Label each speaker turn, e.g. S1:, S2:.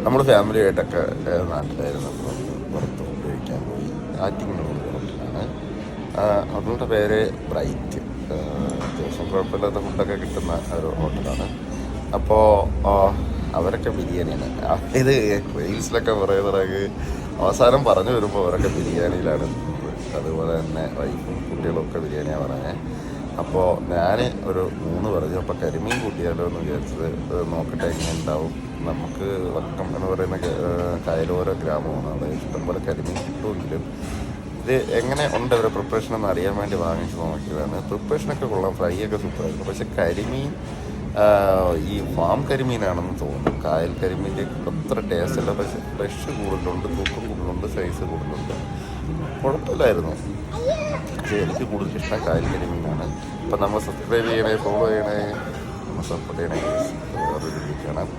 S1: നമ്മൾ ഫാമിലിയായിട്ടൊക്കെ നാട്ടിലായിരുന്നു. പുറത്ത് ഉപയോഗിക്കാൻ പോയി. ആറ്റിങ്ങലുള്ള ഹോട്ടലാണ്. ഹോട്ടലിൻ്റെ പേര് ബ്രൈറ്റ്. അത്യാവശ്യം കുഴപ്പമില്ലാത്ത ഫുഡൊക്കെ കിട്ടുന്ന ഒരു ഹോട്ടലാണ്. അപ്പോൾ അവരൊക്കെ ബിരിയാണിയാണ്. ഇത് റീൽസിലൊക്കെ പറയുന്നത് അവസാനം പറഞ്ഞു വരുമ്പോൾ അവരൊക്കെ ബിരിയാണിയിലാണ്. അതുപോലെ തന്നെ വൈഫും കുട്ടികളൊക്കെ ബിരിയാണിയാണ് പറഞ്ഞത്. അപ്പോൾ ഞാൻ ഒരു 3 പറഞ്ഞു. അപ്പോൾ കരിമീൻ കൂട്ടിയാലോ എന്ന് വിചാരിച്ചത്. നോക്കട്ടെ എങ്ങനെ ഉണ്ടാവും. നമുക്ക് വക്കം എന്ന് പറയുന്ന കായലോര ഗ്രാമമാണ്. അവിടെ ഇഷ്ടംപോലെ കരിമീൻ കിട്ടുമെങ്കിലും ഇത് എങ്ങനെ ഉണ്ട് അവരുടെ പ്രിപ്പറേഷൻ എന്ന് അറിയാൻ വേണ്ടി വാങ്ങിച്ച് നോക്കിയതാണ്. പ്രിപ്പറേഷനൊക്കെ കൊള്ളാം, ഫ്രൈ ഒക്കെ സൂപ്പറായിരുന്നു. പക്ഷേ കരിമീൻ ഈ ഫാം കരിമീനാണെന്ന് തോന്നുന്നു. കായൽ കരിമീൻ്റെ അത്ര ടേസ്റ്റ് അല്ല. പക്ഷേ ഫ്രഷ് കൂടുതലുണ്ട്, തൂക്കം കൂടുതലുണ്ട്, സൈസ് കൂടുതലുണ്ട്. കുഴപ്പമില്ലായിരുന്നു. പക്ഷേ എനിക്ക് കൂടുതൽ ഇഷ്ടം കായൽ കരിമീനാണ്. അപ്പം നമ്മൾ സബ്സ്ക്രൈബ് ചെയ്യണേ, ഫോളോ ചെയ്യണേ, നമ്മൾ സപ്പോർട്ട് ചെയ്യണേ. വേറൊരു വീഡിയോ കാണാം.